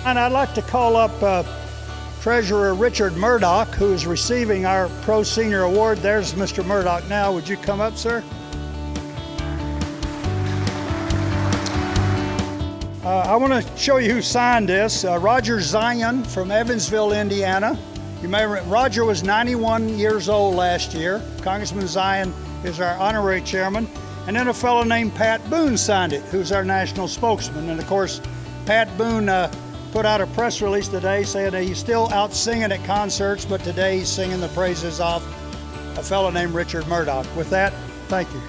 And I'd like to call up Treasurer Richard Murdock, who is receiving our Pro Senior Award. There's Mr. Murdock now. Would you come up, sir? I want to show you who signed this. Roger Zion from Evansville, Indiana. You may remember, Roger was 91 years old last year. Congressman Zion is our honorary chairman. And then a fellow named Pat Boone signed it, who's our national spokesman. And of course, Pat Boone put out a press release today saying that he's still out singing at concerts, but today he's singing the praises of a fellow named Richard Murdock. With that, thank you.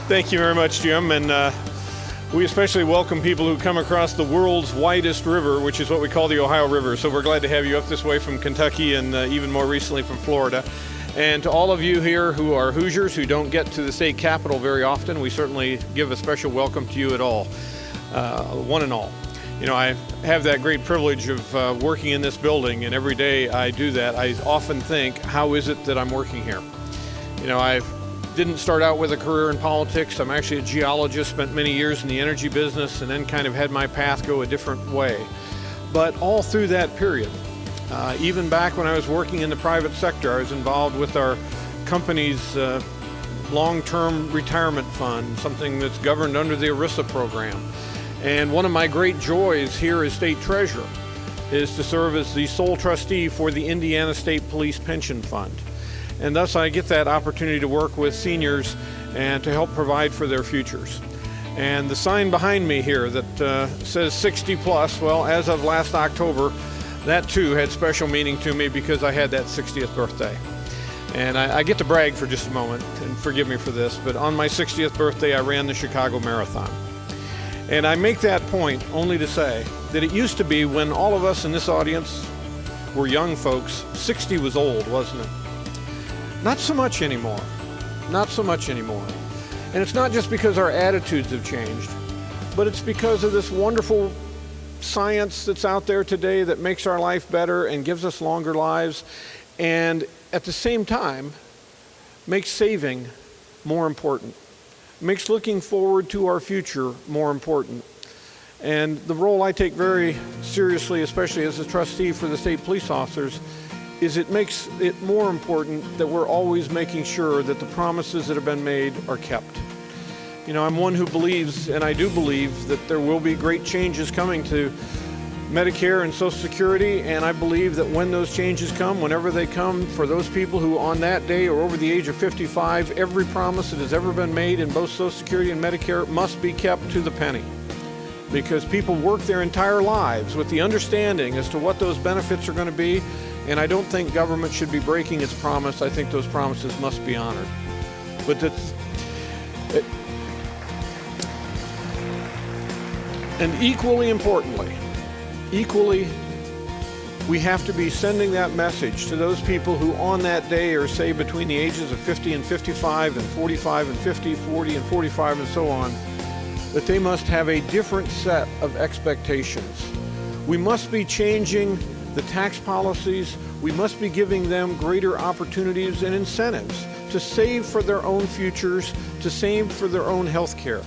Thank you very much, Jim, and we especially welcome people who come across the world's widest river, which is what we call the Ohio River. So we're glad to have you up this way from Kentucky and even more recently from Florida. And to all of you here who are Hoosiers who don't get to the state capitol very often, we certainly give a special welcome to you at all, one and all. You know, I have that great privilege of working in this building, and every day I do that, I often think, how is it that I'm working here? You know, I didn't start out with a career in politics. I'm actually a geologist, spent many years in the energy business, and then kind of had my path go a different way. But all through that period, even back when I was working in the private sector, I was involved with our company's long-term retirement fund, something that's governed under the ERISA program. And one of my great joys here as state treasurer is to serve as the sole trustee for the Indiana State Police Pension Fund. And thus I get that opportunity to work with seniors and to help provide for their futures. And the sign behind me here that says 60 plus, well, as of last October, that too had special meaning to me because I had that 60th birthday. And I get to brag for just a moment, and forgive me for this, but on my 60th birthday I ran the Chicago Marathon. And I make that point only to say that it used to be, when all of us in this audience were young folks, 60 was old, wasn't it? Not so much anymore. Not so much anymore. And it's not just because our attitudes have changed, but it's because of this wonderful science that's out there today that makes our life better and gives us longer lives, and at the same time makes saving more important, makes looking forward to our future more important. And the role I take very seriously, especially as a trustee for the state police officers, is it makes it more important that we're always making sure that the promises that have been made are kept. You know, I'm one who believes, and I do believe, that there will be great changes coming to Medicare and Social Security, and I believe that when those changes come, whenever they come, for those people who on that day are over the age of 55, every promise that has ever been made in both Social Security and Medicare must be kept to the penny. Because people work their entire lives with the understanding as to what those benefits are going to be, and I don't think government should be breaking its promise. I think those promises must be honored. But and equally importantly, we have to be sending that message to those people who on that day are, say, between the ages of 50 and 55 and 45 and 50, 40 and 45 and so on, that they must have a different set of expectations. We must be changing the tax policies. We must be giving them greater opportunities and incentives to save for their own futures, to save for their own health care.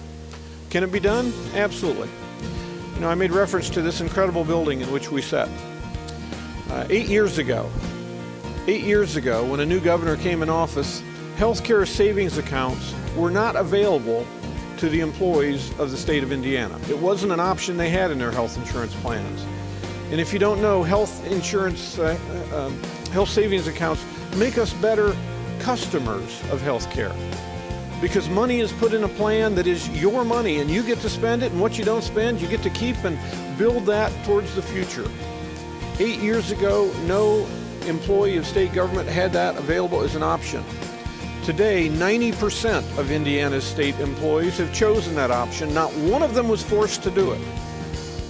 Can it be done? Absolutely. You know, I made reference to this incredible building in which we sat. 8 years ago, when a new governor came in office, healthcare savings accounts were not available to the employees of the state of Indiana. It wasn't an option they had in their health insurance plans. And if you don't know, health insurance, health savings accounts make us better customers of health care. Because money is put in a plan that is your money, and you get to spend it, and what you don't spend, you get to keep and build that towards the future. 8 years ago, no employee of state government had that available as an option. Today, 90% of Indiana's state employees have chosen that option. Not one of them was forced to do it.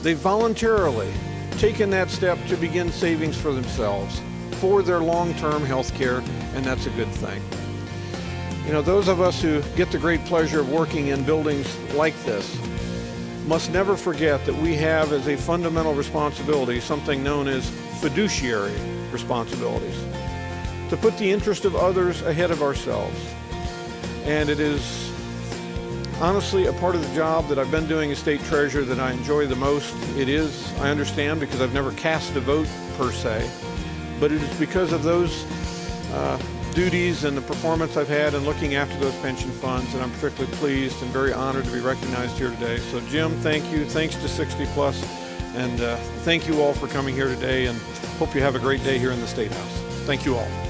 They voluntarily taken that step to begin savings for themselves, for their long-term health care, and that's a good thing. You know, those of us who get the great pleasure of working in buildings like this must never forget that we have as a fundamental responsibility something known as fiduciary responsibilities, to put the interest of others ahead of ourselves. And it is honestly a part of the job that I've been doing as state treasurer that I enjoy the most. It is, I understand, because I've never cast a vote per se, but it is because of those duties and the performance I've had in looking after those pension funds, and I'm particularly pleased and very honored to be recognized here today. So Jim, thank you. Thanks to 60 Plus, and thank you all for coming here today, and hope you have a great day here in the State House. Thank you all.